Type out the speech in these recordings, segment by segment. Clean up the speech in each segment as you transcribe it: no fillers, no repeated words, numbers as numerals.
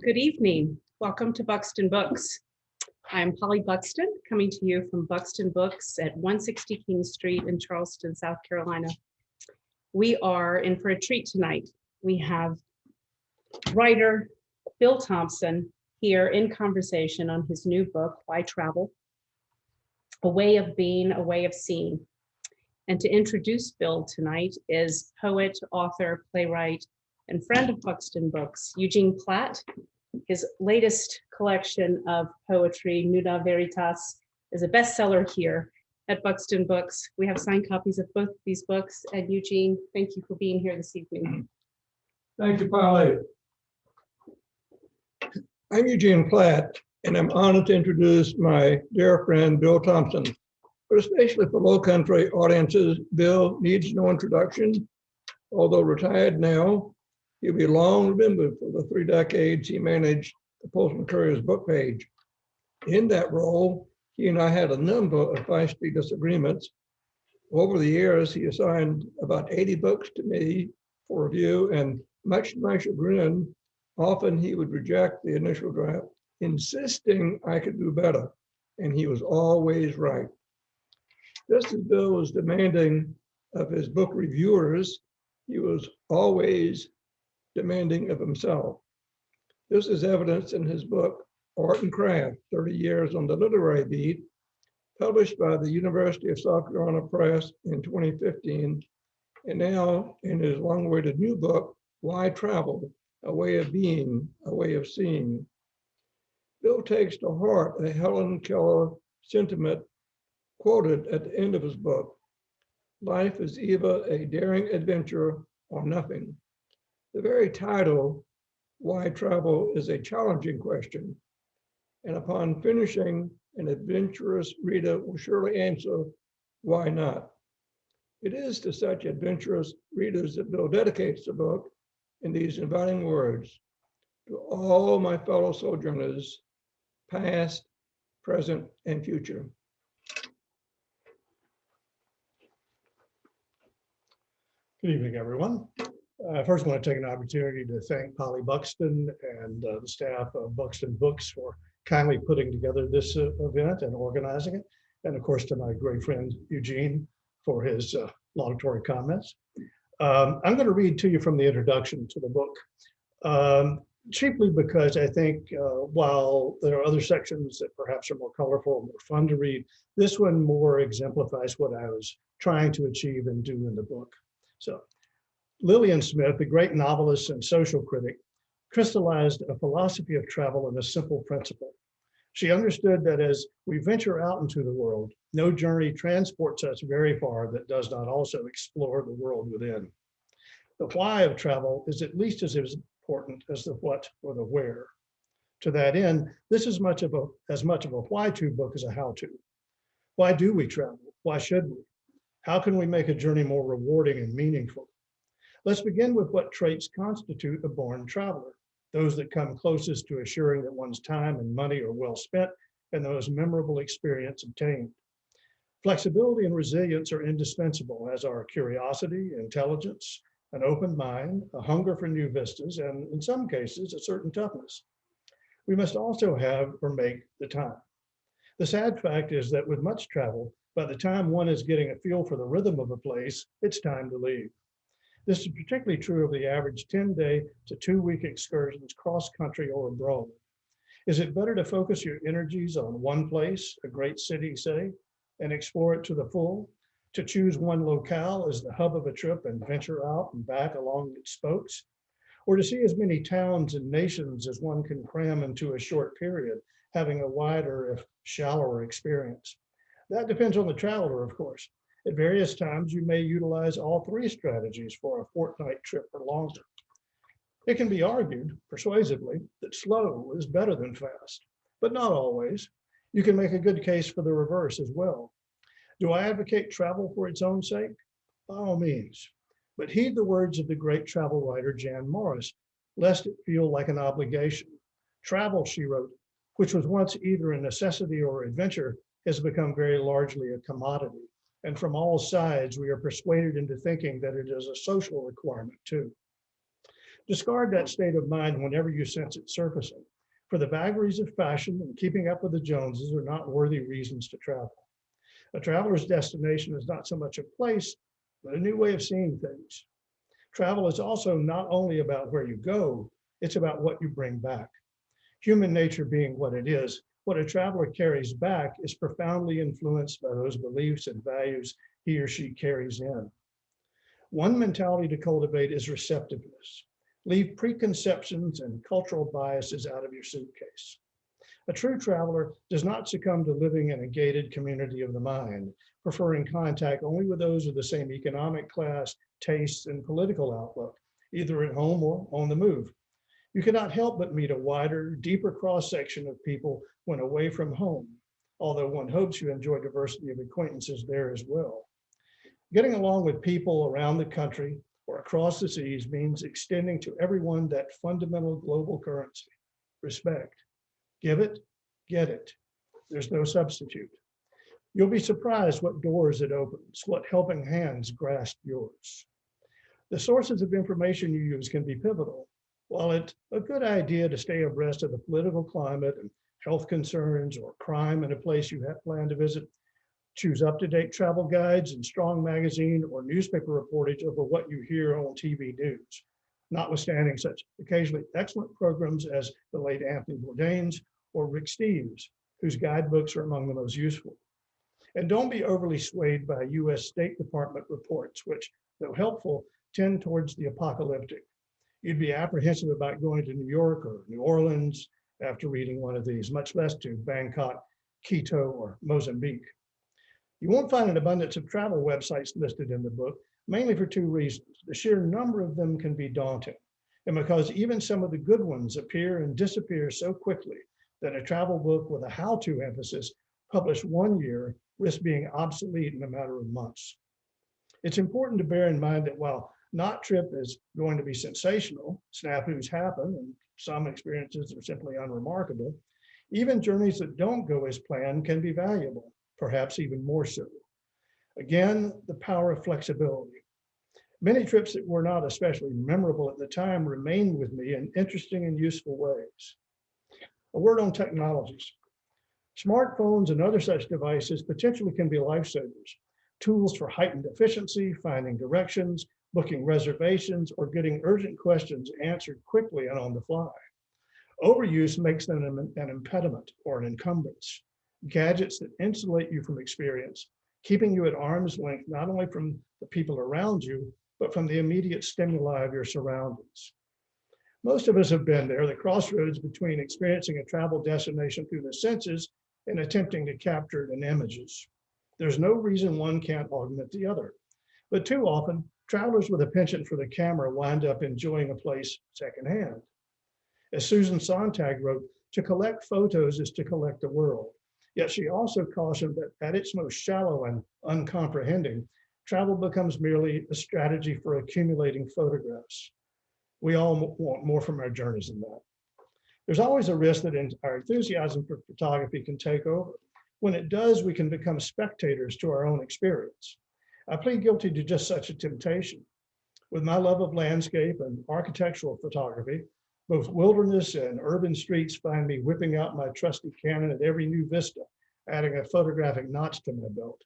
Good evening. Welcome to Buxton Books. I'm Polly Buxton, coming to you from Buxton Books at 160 King Street in Charleston, South Carolina. We are in for a treat tonight. We have writer Bill Thompson here in conversation on his new book, Why Travel? A Way of Being, a Way of Seeing. And to introduce Bill tonight is poet, author, playwright, and friend of Buxton Books, Eugene Platt. His latest collection of poetry, Nuda Veritas, is a bestseller here at Buxton Books. We have signed copies of both these books. And Eugene, thank you for being here this evening. Thank you, Polly. I'm Eugene Platt, and I'm honored to introduce my dear friend, Bill Thompson. But especially for low country audiences, Bill needs no introduction. Although retired now, he'll be long remembered for the 3 decades he managed the Postman Courier's book page. In that role, he and I had a number of feisty disagreements. Over the years, he assigned about 80 books to me for review, and much to my chagrin, often he would reject the initial draft, insisting I could do better, and he was always right. Just as Bill was demanding of his book reviewers, he was always demanding of himself. This is evidenced in his book, Art and Craft, 30 Years on the Literary Beat, published by the University of South Carolina Press in 2015, and now in his long-awaited new book, Why Travel? A Way of Being, a Way of Seeing. Bill takes to heart a Helen Keller sentiment quoted at the end of his book: life is either a daring adventure or nothing. The very title, Why Travel, is a challenging question. And upon finishing, an adventurous reader will surely answer, why not? It is to such adventurous readers that Bill dedicates the book in these inviting words: to all my fellow sojourners, past, present, and future. Good evening, everyone. I first want to take an opportunity to thank Polly Buxton and the staff of Buxton Books for kindly putting together this event and organizing it. And of course, to my great friend Eugene for his laudatory comments. I'm going to read to you from the introduction to the book, chiefly because I think while there are other sections that perhaps are more colorful and more fun to read, this one more exemplifies what I was trying to achieve and do in the book. So, Lillian Smith, the great novelist and social critic, crystallized a philosophy of travel in a simple principle. She understood that as we venture out into the world, no journey transports us very far that does not also explore the world within. The why of travel is at least as important as the what or the where. To that end, this is as much of a why-to book as a how-to. Why do we travel? Why should we? How can we make a journey more rewarding and meaningful? Let's begin with what traits constitute a born traveler, those that come closest to assuring that one's time and money are well spent and the most memorable experience obtained. Flexibility and resilience are indispensable, as are curiosity, intelligence, an open mind, a hunger for new vistas, and in some cases, a certain toughness. We must also have or make the time. The sad fact is that with much travel, by the time one is getting a feel for the rhythm of a place, it's time to leave. This is particularly true of the average 10-day to 2-week excursions cross-country or abroad. Is it better to focus your energies on one place, a great city, say, and explore it to the full, to choose one locale as the hub of a trip and venture out and back along its spokes, or to see as many towns and nations as one can cram into a short period, having a wider, if shallower, experience? That depends on the traveler, of course. At various times, you may utilize all 3 strategies for a fortnight trip or longer. It can be argued persuasively that slow is better than fast, but not always. You can make a good case for the reverse as well. Do I advocate travel for its own sake? By all means, but heed the words of the great travel writer Jan Morris, lest it feel like an obligation. Travel, she wrote, which was once either a necessity or adventure, has become very largely a commodity. And from all sides, we are persuaded into thinking that it is a social requirement too. Discard that state of mind whenever you sense it surfacing, for the vagaries of fashion and keeping up with the Joneses are not worthy reasons to travel. A traveler's destination is not so much a place, but a new way of seeing things. Travel is also not only about where you go, it's about what you bring back. Human nature being what it is, what a traveler carries back is profoundly influenced by those beliefs and values he or she carries in. One mentality to cultivate is receptiveness. Leave preconceptions and cultural biases out of your suitcase. A true traveler does not succumb to living in a gated community of the mind, preferring contact only with those of the same economic class, tastes, and political outlook, either at home or on the move. You cannot help but meet a wider, deeper cross-section of people when away from home, although one hopes you enjoy diversity of acquaintances there as well. Getting along with people around the country or across the seas means extending to everyone that fundamental global currency, respect. Give it, get it. There's no substitute. You'll be surprised what doors it opens, what helping hands grasp yours. The sources of information you use can be pivotal. While it's a good idea to stay abreast of the political climate and health concerns or crime in a place you have planned to visit, choose up-to-date travel guides and strong magazine or newspaper reportage over what you hear on TV news, notwithstanding such occasionally excellent programs as the late Anthony Bourdain's or Rick Steves, whose guidebooks are among the most useful. And don't be overly swayed by US State Department reports, which, though helpful, tend towards the apocalyptic. You'd be apprehensive about going to New York or New Orleans after reading one of these, much less to Bangkok, Quito, or Mozambique. You won't find an abundance of travel websites listed in the book, mainly for two reasons. The sheer number of them can be daunting, and because even some of the good ones appear and disappear so quickly that a travel book with a how-to emphasis published one year risks being obsolete in a matter of months. It's important to bear in mind that while not trip is going to be sensational, snafus happen, and some experiences are simply unremarkable, even journeys that don't go as planned can be valuable, perhaps even more so. Again, the power of flexibility. Many trips that were not especially memorable at the time remained with me in interesting and useful ways. A word on technologies. Smartphones and other such devices potentially can be lifesavers, tools for heightened efficiency, finding directions, booking reservations, or getting urgent questions answered quickly and on the fly. Overuse makes them an impediment or an encumbrance. Gadgets that insulate you from experience, keeping you at arm's length, not only from the people around you, but from the immediate stimuli of your surroundings. Most of us have been there, the crossroads between experiencing a travel destination through the senses and attempting to capture it in images. There's no reason one can't augment the other. But too often, travelers with a penchant for the camera wind up enjoying a place secondhand. As Susan Sontag wrote, to collect photos is to collect the world. Yet she also cautioned that at its most shallow and uncomprehending, travel becomes merely a strategy for accumulating photographs. We all want more from our journeys than that. There's always a risk that our enthusiasm for photography can take over. When it does, we can become spectators to our own experience. I plead guilty to just such a temptation. With my love of landscape and architectural photography, both wilderness and urban streets find me whipping out my trusty Canon at every new vista, adding a photographic notch to my belt.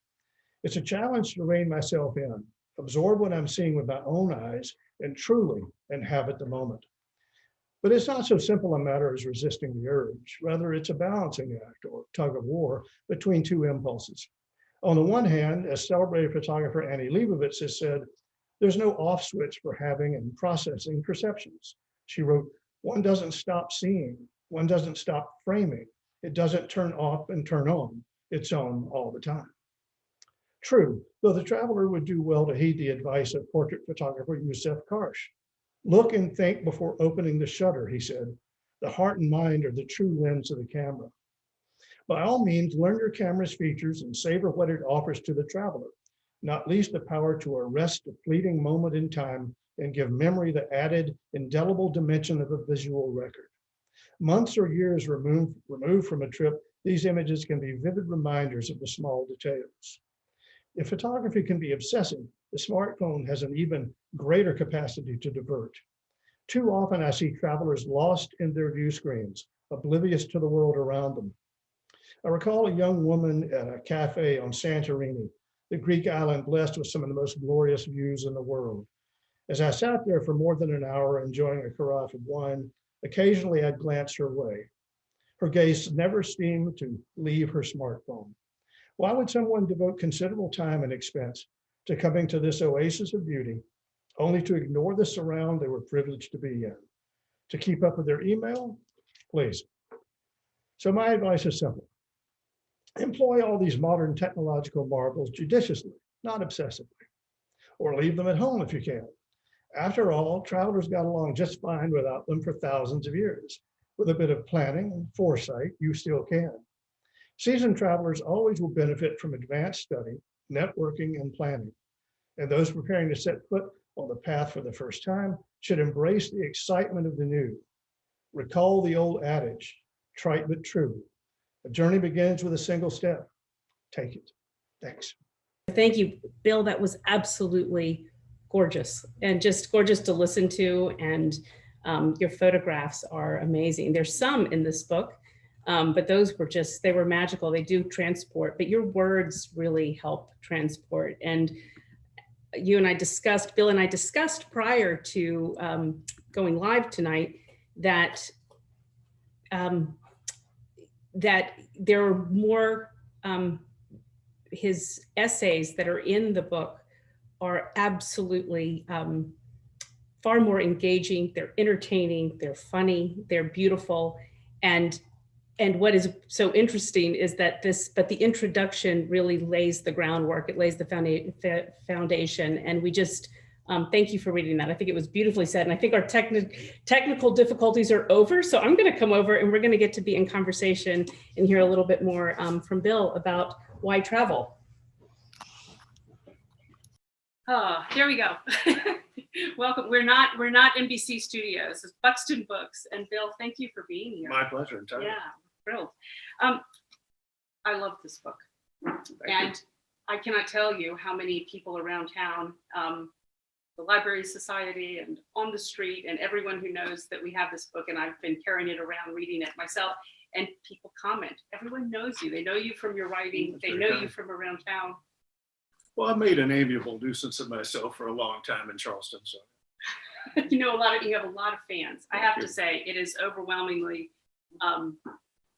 It's a challenge to rein myself in, absorb what I'm seeing with my own eyes, and truly inhabit the moment. But it's not so simple a matter as resisting the urge. Rather, it's a balancing act or tug of war between two impulses. On the one hand, as celebrated photographer Annie Leibovitz has said, there's no off switch for having and processing perceptions. She wrote, one doesn't stop seeing, one doesn't stop framing. It doesn't turn off and turn on. It's on all the time. True, though the traveler would do well to heed the advice of portrait photographer Yusef Karsh. Look and think before opening the shutter, he said. The heart and mind are the true lens of the camera. By all means, learn your camera's features and savor what it offers to the traveler, not least the power to arrest a fleeting moment in time and give memory the added indelible dimension of a visual record. Months or years removed from a trip, these images can be vivid reminders of the small details. If photography can be obsessive, the smartphone has an even greater capacity to divert. Too often I see travelers lost in their view screens, oblivious to the world around them. I recall a young woman at a cafe on Santorini, the Greek island blessed with some of the most glorious views in the world. As I sat there for more than an hour enjoying a carafe of wine, occasionally I'd glance her way. Her gaze never seemed to leave her smartphone. Why would someone devote considerable time and expense to coming to this oasis of beauty, only to ignore the surround they were privileged to be in? To keep up with their email? Please. So my advice is simple. Employ all these modern technological marvels judiciously, not obsessively, or leave them at home if you can. After all, travelers got along just fine without them for thousands of years. With a bit of planning and foresight, you still can. Seasoned travelers always will benefit from advanced study, networking, and planning. And those preparing to set foot on the path for the first time should embrace the excitement of the new. Recall the old adage, trite but true. A journey begins with a single step. Take it. Thanks. Thank you, Bill. That was absolutely gorgeous and just gorgeous to listen to. And your photographs are amazing. There's some in this book, but those were just, they were magical. They do transport, but your words really help transport. And you and I discussed, Bill and I discussed prior to going live tonight that that there are more, his essays that are in the book are absolutely far more engaging. They're entertaining, they're funny, they're beautiful. And what is so interesting is that but the introduction really lays the groundwork. It lays the foundation. And we just, thank you for reading that. I think it was beautifully said. And I think our technical difficulties are over. So I'm going to come over and we're going to get to be in conversation and hear a little bit more from Bill about why travel. Oh, there we go. Welcome. We're not NBC Studios. It's Buxton Books. And Bill, thank you for being here. My pleasure. Entirely. Yeah, thrilled. I love this book. And I cannot tell you how many people around town, the Library Society and on the street and everyone who knows that we have this book, and I've been carrying it around, reading it myself, and people comment. Everyone knows you. They know you from your writing. They know you from around town. Well, I've made an amiable nuisance of myself for a long time in Charleston. So You have a lot of fans. I have to say, it is overwhelmingly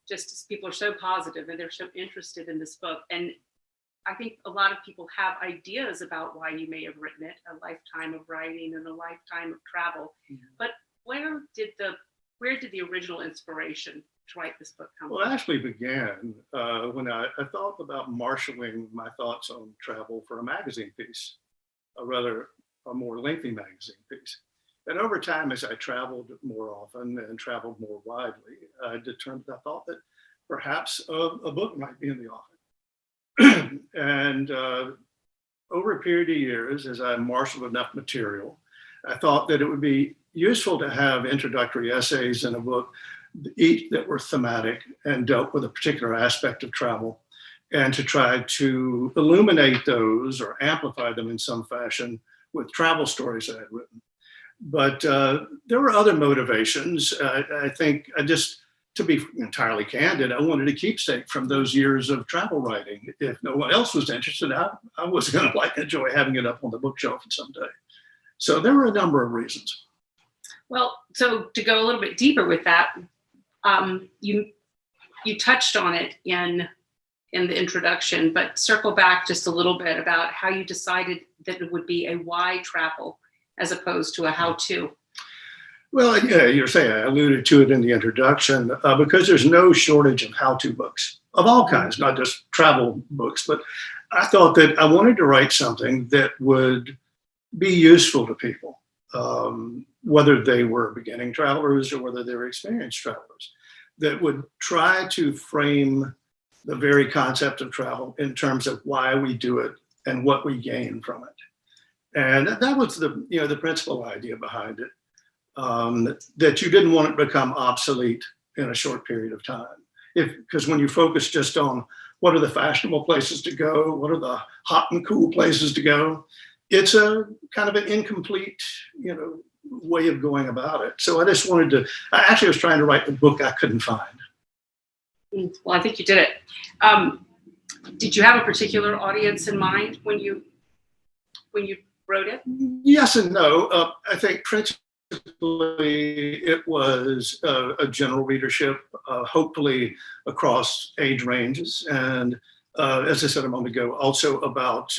just people are so positive and they're so interested in this book. And I think a lot of people have ideas about why you may have written it, a lifetime of writing and a lifetime of travel. Mm-hmm. But where did the original inspiration to write this book come from? Well, it actually began when I thought about marshaling my thoughts on travel for a magazine piece, a more lengthy magazine piece. And over time, as I traveled more often and traveled more widely, I thought that perhaps a book might be in the offing. And over a period of years, as I marshaled enough material, I thought that it would be useful to have introductory essays in a book, each that were thematic and dealt with a particular aspect of travel, and to try to illuminate those or amplify them in some fashion with travel stories I had written. But there were other motivations. I think to be entirely candid, I wanted a keepsake from those years of travel writing. If no one else was interested, I was going to enjoy having it up on the bookshelf someday. So there were a number of reasons. Well, so to go a little bit deeper with that, you touched on it in the introduction, but circle back just a little bit about how you decided that it would be a why travel as opposed to a how-to. Well, yeah, you're saying I alluded to it in the introduction because there's no shortage of how-to books of all kinds, not just travel books. But I thought that I wanted to write something that would be useful to people, whether they were beginning travelers or whether they were experienced travelers, that would try to frame the very concept of travel in terms of why we do it and what we gain from it. And that was the principal idea behind it. That you didn't want it to become obsolete in a short period of time. Because when you focus just on what are the fashionable places to go, what are the hot and cool places to go, it's a kind of an incomplete, way of going about it. So I just wanted to, I actually was trying to write the book I couldn't find. Well, I think you did it. Did you have a particular audience in mind when you wrote it? Yes and no. I think principally it was a general readership, hopefully across age ranges. And as I said a moment ago, also about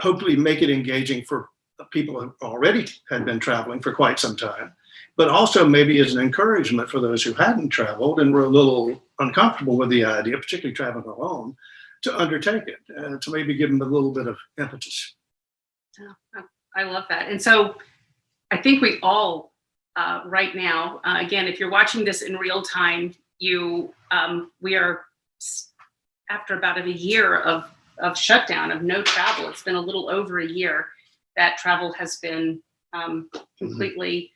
hopefully make it engaging for people who already had been traveling for quite some time, but also maybe as an encouragement for those who hadn't traveled and were a little uncomfortable with the idea, particularly traveling alone, to undertake it, and to maybe give them a little bit of impetus. Oh, I love that. And so I think we all right now, again, if you're watching this in real time, we are after about a year of shutdown, of no travel. It's been a little over a year that travel has been completely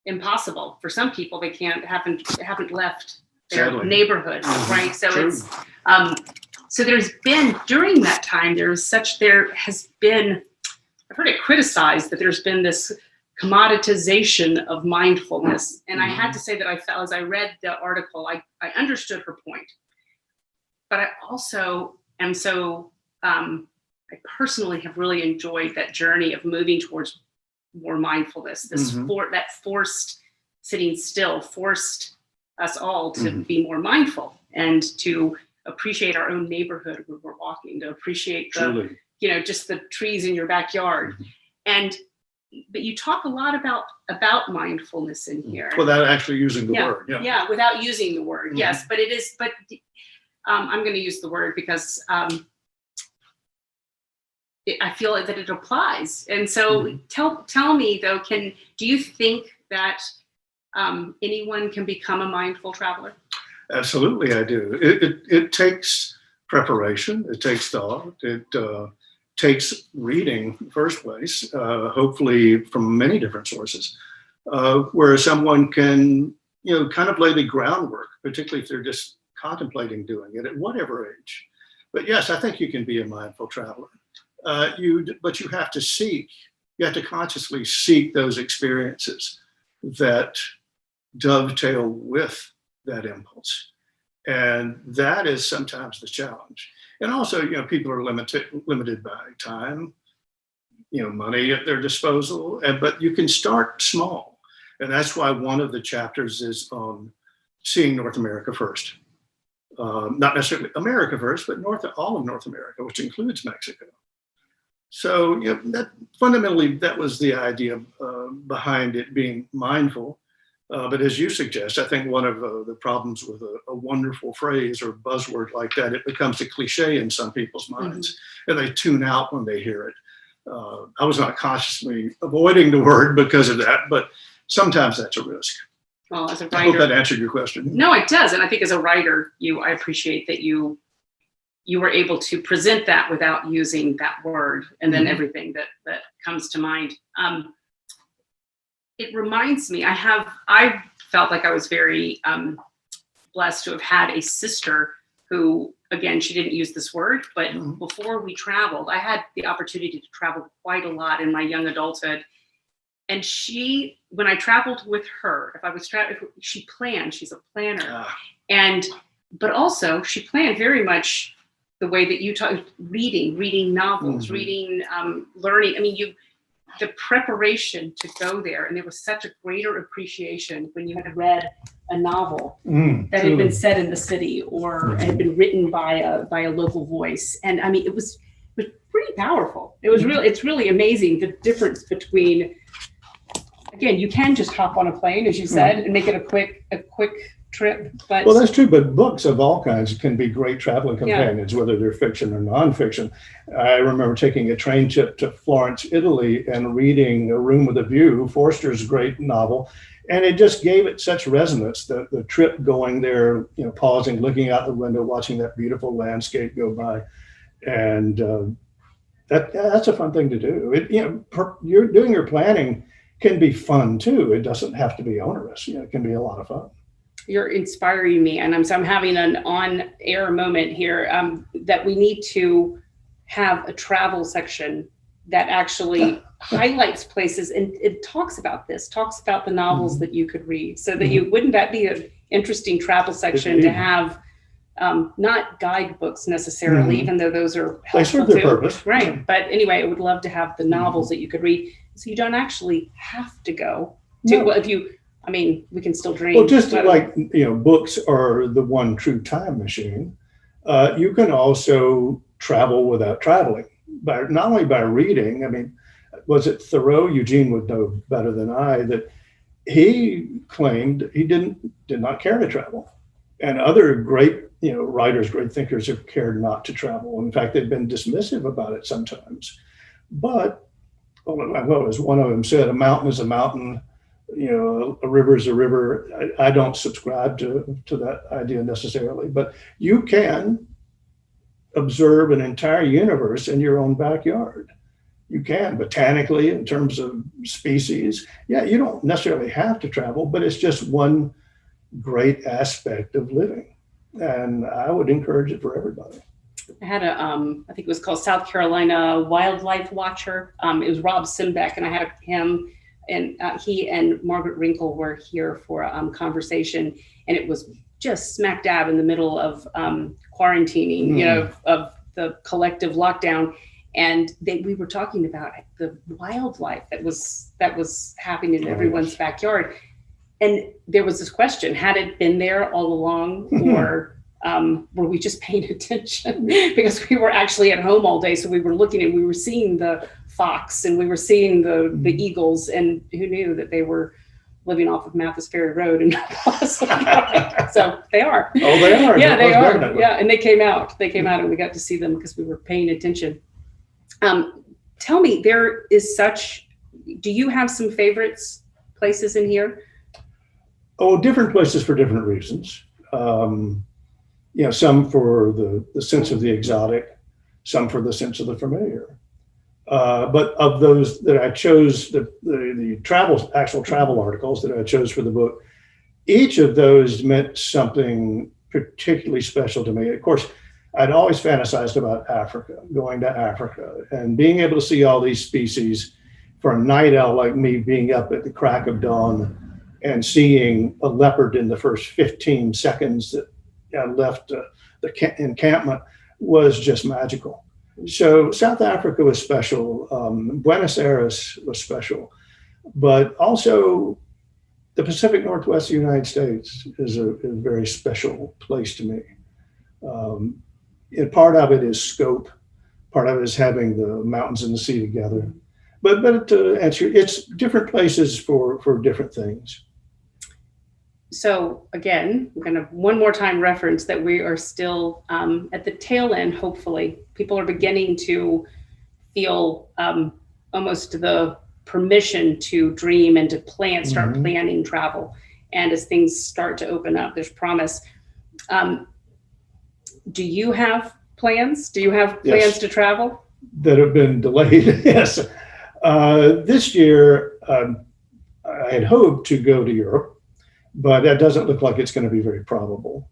impossible. For some people, they haven't left their Sadly. Neighborhood, right? So True. it's so there's been, during that time, there has been, I've heard it criticized that there's been this commoditization of mindfulness. And I had to say that I felt, as I read the article, I understood her point. But I also am so, I personally have really enjoyed that journey of moving towards more mindfulness. That forced sitting still, forced us all to be more mindful and to appreciate our own neighborhood when we're walking, to appreciate the, just the trees in your backyard. But you talk a lot about mindfulness in here. Without actually using the word. Yeah, without using the word. Yes, but it is, but I'm going to use the word because I feel that it applies. And so tell me though, do you think that anyone can become a mindful traveler? Absolutely, I do. It takes preparation. It takes thought. It takes reading in the first place, hopefully from many different sources, where someone can, kind of lay the groundwork, particularly if they're just contemplating doing it at whatever age. But yes, I think you can be a mindful traveler. But you have to consciously seek those experiences that dovetail with that impulse. And that is sometimes the challenge. And also, people are limited by time, money at their disposal, but you can start small. And that's why one of the chapters is on seeing North America first. Not necessarily America first, but all of North America, which includes Mexico. So fundamentally, that was the idea behind it being mindful. But as you suggest, I think one of the problems with a wonderful phrase or buzzword like that, it becomes a cliche in some people's minds, and they tune out when they hear it. I was not consciously avoiding the word because of that, but sometimes that's a risk. Well, as a writer, I hope that answered your question. No, it does. And I think as a writer, I appreciate that you were able to present that without using that word and then everything that comes to mind. It reminds me, I felt like I was very blessed to have had a sister who, again, she didn't use this word, but before we traveled, I had the opportunity to travel quite a lot in my young adulthood. And when I traveled with her, she planned, she's a planner. But also she planned very much the way that you talk, reading novels, reading, learning. I mean, the preparation to go there, and there was such a greater appreciation when you had read a novel that had been set in the city or had been written by a local voice. And I mean, it was pretty powerful. It's really amazing the difference between, again, you can just hop on a plane, as you said, and make it a quick trip. But well, that's true. But books of all kinds can be great traveling companions, whether they're fiction or nonfiction. I remember taking a train trip to Florence, Italy, and reading A Room with a View, Forster's great novel. And it just gave it such resonance, the trip going there, pausing, looking out the window, watching that beautiful landscape go by. And that's a fun thing to do. You're doing your planning can be fun too. It doesn't have to be onerous. It can be a lot of fun. You're inspiring me, and I'm having an on-air moment here that we need to have a travel section that actually highlights places and it talks about the novels that you could read, so that wouldn't that be an interesting travel section to have? Not guidebooks necessarily, even though those are They helpful serve their too. purpose. Right. But anyway, I would love to have the novels that you could read, so you don't actually have to go to, No. well, if you, I mean, we can still dream. Well, just but- like, books are the one true time machine, you can also travel without traveling, by not only by reading. I mean, was it Thoreau? Eugene would know better than I, that he claimed he did not care to travel. And other great, writers, great thinkers have cared not to travel. In fact, they've been dismissive about it sometimes. But, well, as one of them said, a mountain is a mountain, a river is a river. I don't subscribe to that idea necessarily, but you can observe an entire universe in your own backyard. You can botanically, in terms of species. Yeah, you don't necessarily have to travel, but it's just one great aspect of living. And I would encourage it for everybody. I had I think it was called South Carolina Wildlife Watcher. It was Rob Simbeck, and I had him, and he and Margaret Wrinkle were here for a conversation, and it was just smack dab in the middle of quarantining, of the collective lockdown. And we were talking about the wildlife that was happening in everyone's backyard. And there was this question: had it been there all along, or were we just paying attention? Because we were actually at home all day, so we were looking and we were seeing the fox and we were seeing the eagles, and who knew that they were living off of Mathis Ferry Road and so they are. Oh, they are. Yeah, they are. Definitely. Yeah, and they came out and we got to see them because we were paying attention. Tell me, do you have some favorites places in here? Oh, different places for different reasons. Some for the sense of the exotic, some for the sense of the familiar. But of those that I chose, the actual travel articles that I chose for the book, each of those meant something particularly special to me. Of course, I'd always fantasized about Africa, going to Africa and being able to see all these species. For a night owl like me, being up at the crack of dawn and seeing a leopard in the first 15 seconds that I left the encampment was just magical. So South Africa was special. Buenos Aires was special, but also the Pacific Northwest of the United States is a very special place to me. And part of it is scope. Part of it is having the mountains and the sea together. But to answer, it's different places for different things. So again, we're going to one more time reference that we are still at the tail end. Hopefully, people are beginning to feel almost the permission to dream and to start planning travel. And as things start to open up, there's promise. Do you have plans? Do you have plans to travel? That have been delayed, yes. This year, I had hoped to go to Europe, but that doesn't look like it's going to be very probable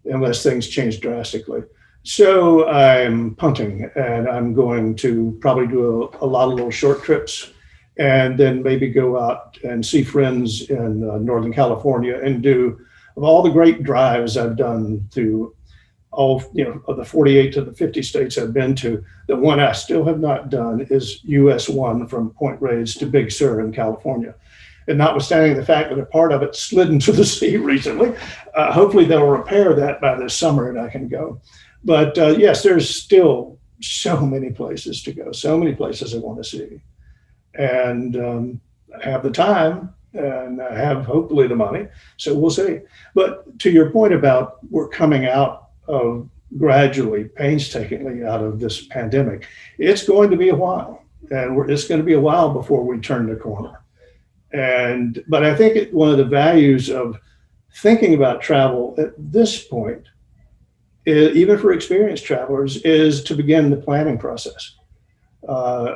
unless things change drastically. So I'm punting, and I'm going to probably do a lot of little short trips, and then maybe go out and see friends in Northern California and do, of all the great drives I've done through all, of the 48 to the 50 states I've been to, the one I still have not done is US 1 from Point Reyes to Big Sur in California. And notwithstanding the fact that a part of it slid into the sea recently, hopefully they'll repair that by this summer and I can go. But yes, there's still so many places to go, so many places I want to see. And I have the time and I have hopefully the money, so we'll see. But to your point about we're coming out of gradually, painstakingly out of this pandemic, it's going to be a while. And it's going to be a while before we turn the corner. But I think one of the values of thinking about travel at this point, even for experienced travelers, is to begin the planning process.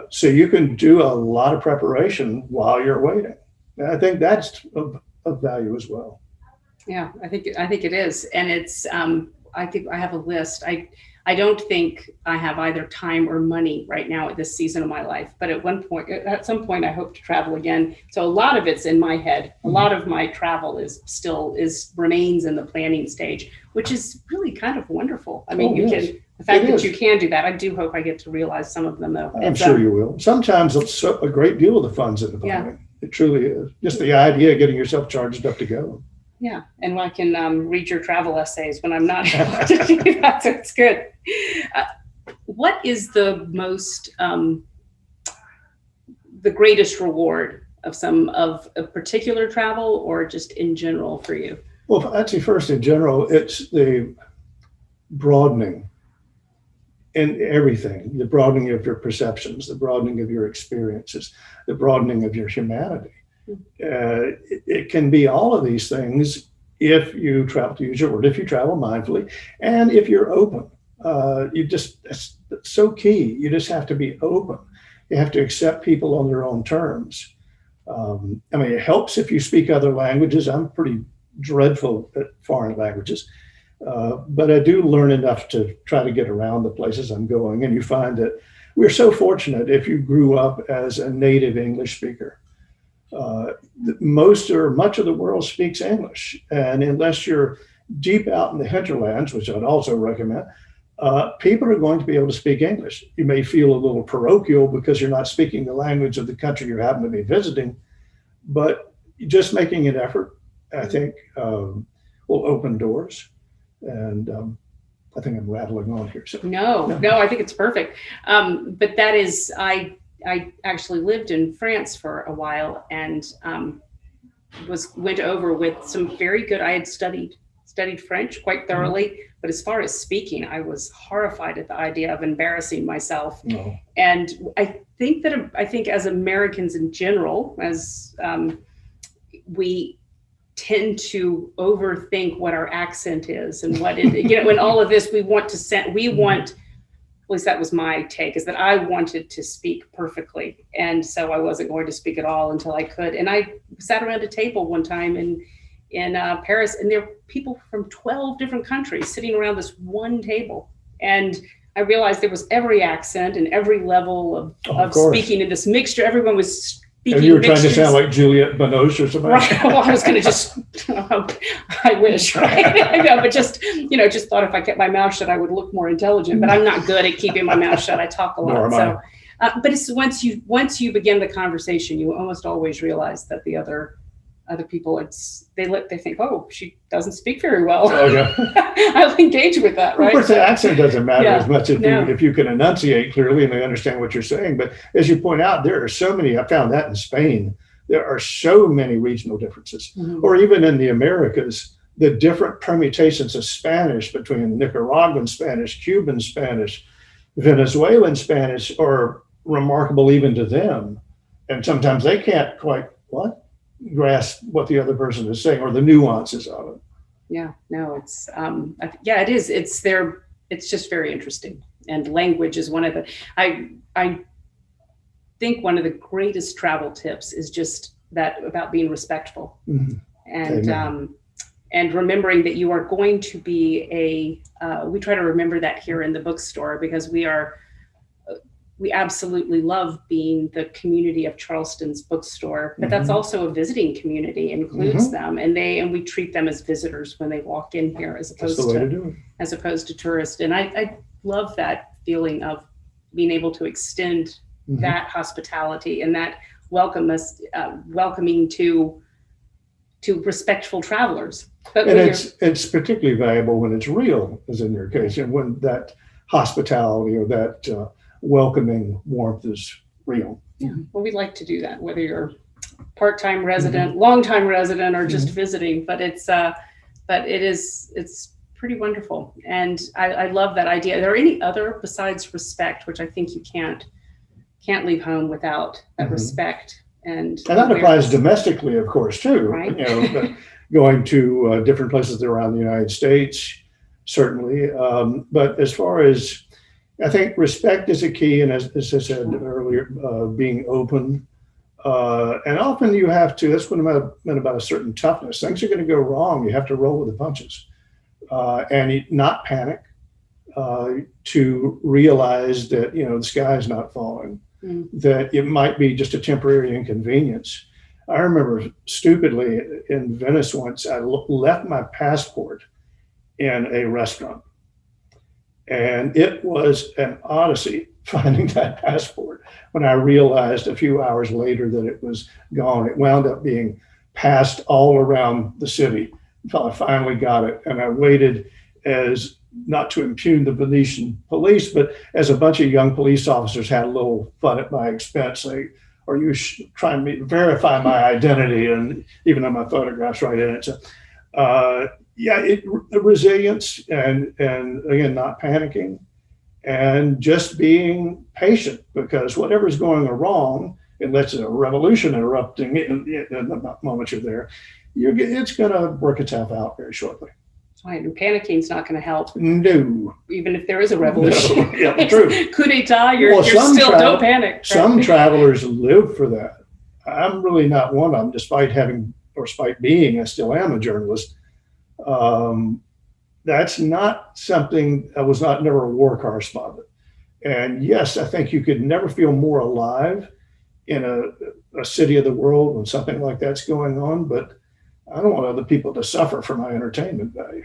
So you can do a lot of preparation while you're waiting. And I think that's of value as well. Yeah, I think it is. And it's, I think I have a list. I don't think I have either time or money right now at this season of my life, but at some point I hope to travel again. So a lot of it's in my head. A lot of my travel remains in the planning stage, which is really kind of wonderful. I mean, the fact that you can do that, I do hope I get to realize some of them though. I'm sure you will. Sometimes it's a great deal of the fun's in the planning. It truly is. Just the idea of getting yourself charged up to go. Yeah, and I can read your travel essays when I'm not able to do that, so it's good. What is the greatest reward of a particular travel, or just in general for you? Well, actually, first in general, it's the broadening in everything, the broadening of your perceptions, the broadening of your experiences, the broadening of your humanity. It can be all of these things if you travel, to use your word, if you travel mindfully, and if you're open. That's so key. You just have to be open. You have to accept people on their own terms. I mean, it helps if you speak other languages. I'm pretty dreadful at foreign languages, but I do learn enough to try to get around the places I'm going. And you find that we're so fortunate if you grew up as a native English speaker. Much of the world speaks English, and unless you're deep out in the hinterlands, which I'd also recommend, people are going to be able to speak English. You may feel a little parochial because you're not speaking the language of the country you happen to be visiting, but just making an effort, I think, will open doors. And I think I'm rattling on here. So. No, I think it's perfect. But that is, I actually lived in France for a while and went over with some very good, I had studied French quite thoroughly, but as far as speaking, I was horrified at the idea of embarrassing myself. No. And I think as Americans in general, as we tend to overthink what our accent is and what it, in all of this, at least that was my take, is that I wanted to speak perfectly. And so I wasn't going to speak at all until I could. And I sat around a table one time in Paris, and there were people from 12 different countries sitting around this one table. And I realized there was every accent and every level of speaking in this mixture. Everyone was speaking. And you were trying to sound like Juliette Binoche or something. Right. Well, I was going to just, I wish, right? I know, but just thought if I kept my mouth shut, I would look more intelligent, but I'm not good at keeping my mouth shut. I talk a lot. So, but it's once you begin the conversation, you almost always realize that the other people, they think, oh, she doesn't speak very well. Oh, yeah. I'll engage with that, right? Of course, the accent doesn't matter as much if you can enunciate clearly and they understand what you're saying. But as you point out, there are so many, I found that in Spain, there are so many regional differences. Mm-hmm. Or even in the Americas, the different permutations of Spanish between Nicaraguan Spanish, Cuban Spanish, Venezuelan Spanish are remarkable even to them. And sometimes they can't quite, grasp what the other person is saying or the nuances of it. Yeah, no, it's it is. It's just very interesting. And language is one of the, I think one of the greatest travel tips is just that about being respectful. Mm-hmm. And remembering that you are going to be we try to remember that here in the bookstore, because we absolutely love being the community of Charleston's bookstore, but that's also a visiting community, includes them, and we treat them as visitors when they walk in here, as opposed to tourists. And I love that feeling of being able to extend that hospitality and that welcoming to respectful travelers. But it's particularly valuable when it's real, as in your case, and when that hospitality or that welcoming warmth is real. Yeah, well, we'd like to do that, whether you're part-time resident, long-time resident, or just visiting. But it's pretty wonderful, and I love that idea. Are there any other besides respect, which I think you can't leave home without that respect and that applies domestically, of course, too. Right. Going to different places around the United States, certainly. But as far as I think respect is a key, and as I said earlier, being open. And often you have to, that's what I meant about a certain toughness. Things are going to go wrong. You have to roll with the punches. and not panic, to realize that, the sky is not falling, that it might be just a temporary inconvenience. I remember stupidly in Venice once, I left my passport in a restaurant, and it was an odyssey finding that passport when I realized a few hours later that it was gone. It wound up being passed all around the city until I finally got it. And I waited, as not to impugn the Venetian police, but as a bunch of young police officers had a little fun at my expense. They, are you trying to verify my identity? And even though my photograph's right in it. So, resilience and again, not panicking and just being patient, because whatever's going wrong, unless it's a revolution interrupting it in the moment you're there, it's going to work itself out very shortly. Right, and panicking is not going to help. No. Even if there is a revolution. No. Yeah, true. Coup d'etat, you're still, don't panic. Right? Some travelers live for that. I'm really not one of them, despite being, I still am a journalist. That's not something, I was never a war correspondent. And yes, I think you could never feel more alive in a city of the world when something like that's going on, but I don't want other people to suffer for my entertainment value.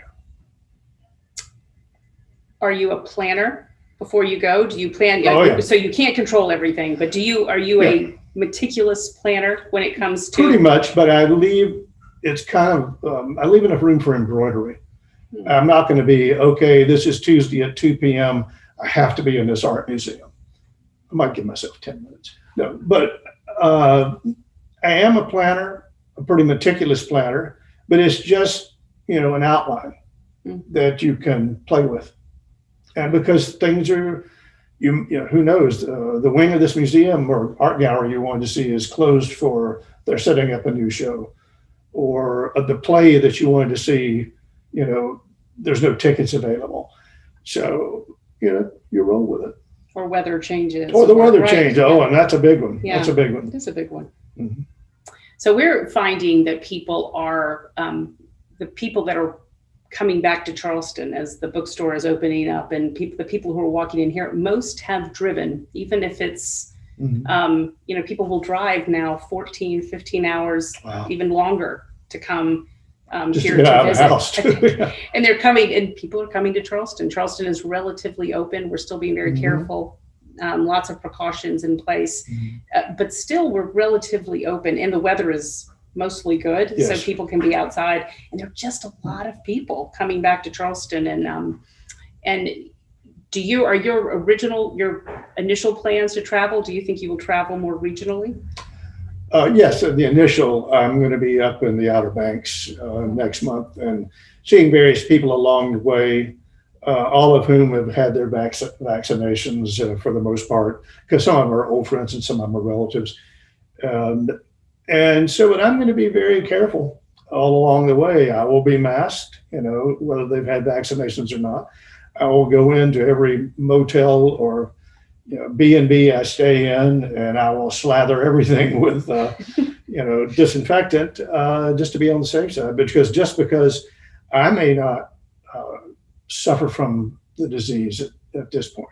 Are you a planner before you go? Do you plan? Oh, yeah. So you can't control everything, but are you a meticulous planner when it comes to? Pretty much, but I leave, it's kind of, I leave enough room for embroidery. I'm not going to be, okay, this is Tuesday at 2 p.m. I have to be in this art museum. I might give myself 10 minutes. No, but I am a planner, a pretty meticulous planner, but it's just, an outline that you can play with. And because things are, who knows, the wing of this museum or art gallery you wanted to see is closed they're setting up a new show, or the play that you wanted to see, there's no tickets available. So, you roll with it. Or weather changes. Or the weather change. Oh, and that's a big one. Yeah, that's a big one. It is a big one. Mm-hmm. So we're finding that people are, the people that are coming back to Charleston as the bookstore is opening up, and the people who are walking in here, most have driven, even if it's, people will drive now 14, 15 hours, even longer to come just here to get out visit. of the house too. And they're coming, and people are coming to Charleston. Charleston is relatively open. We're still being very careful. Lots of precautions in place, but still we're relatively open, and the weather is mostly good. Yes. So people can be outside, and there are just a lot of people coming back to Charleston. And are your initial plans to travel, do you think you will travel more regionally? Yes, the initial, I'm going to be up in the Outer Banks next month and seeing various people along the way, all of whom have had their vaccinations for the most part, because some of them are old friends and some of them are relatives. And so I'm going to be very careful all along the way. I will be masked, whether they've had vaccinations or not. I will go into every motel or B&B I stay in, and I will slather everything with, disinfectant just to be on the safe side. Because I may not suffer from the disease at this point,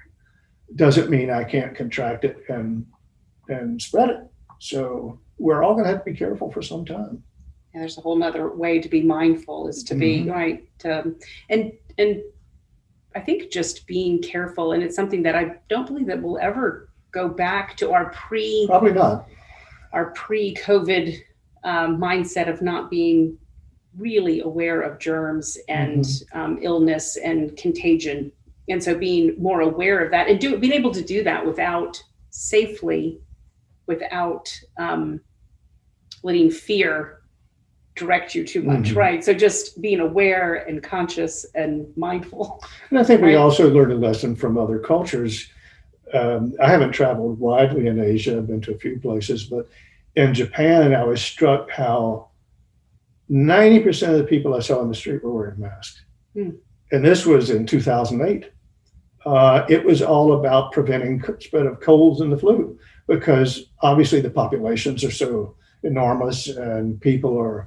doesn't mean I can't contract it and spread it. So we're all going to have to be careful for some time. And there's a whole nother way to be mindful, is to be right. And I think just being careful, and it's something that I don't believe that we'll ever go back to probably not our pre-COVID mindset of not being really aware of germs and illness and contagion. And so being more aware of that and being able to do that without letting fear direct you too much, right? So just being aware and conscious and mindful. And I think we also learned a lesson from other cultures. I haven't traveled widely in Asia. I've been to a few places, but in Japan, I was struck how 90% of the people I saw on the street were wearing masks. And this was in 2008. It was all about preventing spread of colds and the flu, because obviously the populations are so enormous and people are,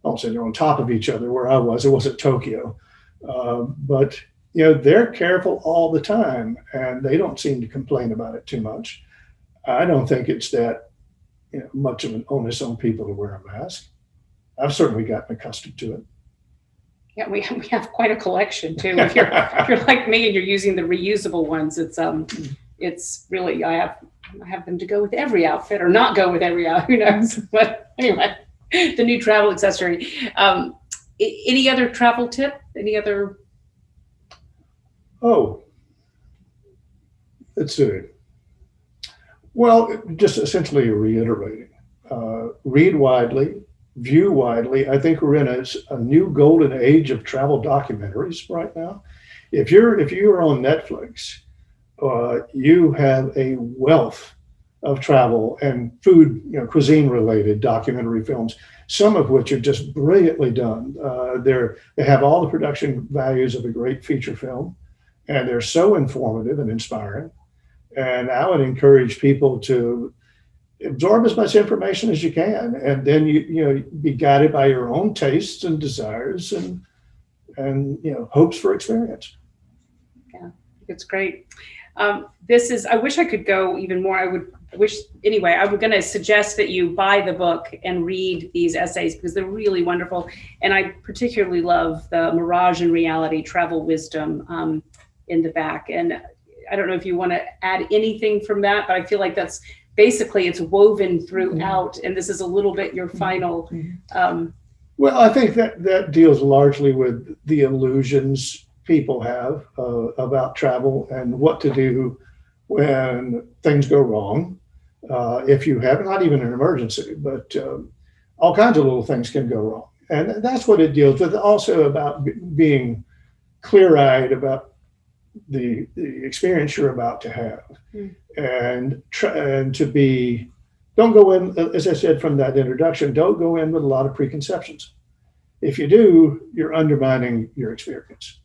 I'll say, they're on top of each other. Where I was, it wasn't Tokyo, But they're careful all the time, and they don't seem to complain about it too much. I don't think it's that much of an onus on people to wear a mask. I've certainly gotten accustomed to it. Yeah, we have quite a collection too. If you're like me and you're using the reusable ones, it's really I have them to go with every outfit or not go with every outfit. Who knows? But anyway, the new travel accessory. Any other travel tip? Any other? Oh, let's see. Well, just essentially reiterating, read widely, view widely. I think we're in a new golden age of travel documentaries right now. If you're on Netflix, you have a wealth of travel and food, cuisine related documentary films, some of which are just brilliantly done. They have all the production values of a great feature film, and they're so informative and inspiring. And I would encourage people to absorb as much information as you can, and then you be guided by your own tastes and desires and hopes for experience. Yeah, it's great. I wish I could go even more. I was going to suggest that you buy the book and read these essays because they're really wonderful. And I particularly love the Mirage and Reality Travel Wisdom in the back. And I don't know if you want to add anything from that, but I feel like that's basically it's woven throughout. And this is a little bit your final. Well, I think that deals largely with the illusions people have about travel and what to do when things go wrong. If you have not even an emergency, but all kinds of little things can go wrong. And that's what it deals with. Also about being clear-eyed about the experience you're about to have, and don't go in, as I said from that introduction, don't go in with a lot of preconceptions. If you do, you're undermining your experience.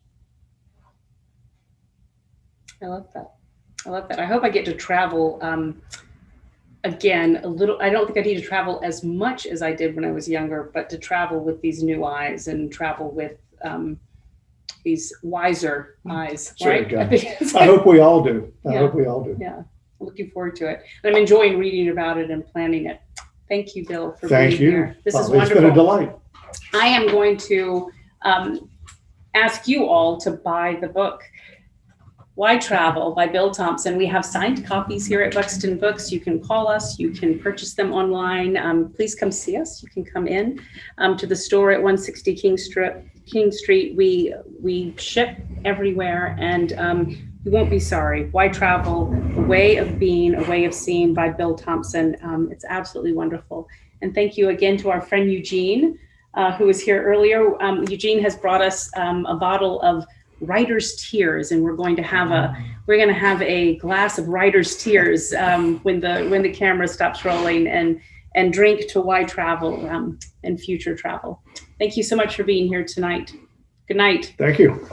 I love that. I hope I get to travel again a little. I don't think I need to travel as much as I did when I was younger, but to travel with these new eyes and travel with these wiser eyes, right? I hope we all do. I hope we all do. Yeah, looking forward to it. And I'm enjoying reading about it and planning it. Thank you, Bill, for being here. This is wonderful. It's been a delight. I am going to ask you all to buy the book, Why Travel by Bill Thompson. We have signed copies here at Buxton Books. You can call us. You can purchase them online. Please come see us. You can come in to the store at 160 King Street. We ship everywhere, and you won't be sorry. Why Travel? A Way of Being, A Way of Seeing by Bill Thompson. It's absolutely wonderful. And thank you again to our friend Eugene, who was here earlier. Eugene has brought us a bottle of Writer's Tears, and we're going to have a glass of Writer's Tears when the camera stops rolling, and drink to Why Travel and future travel. Thank you so much for being here tonight. Good night. Thank you.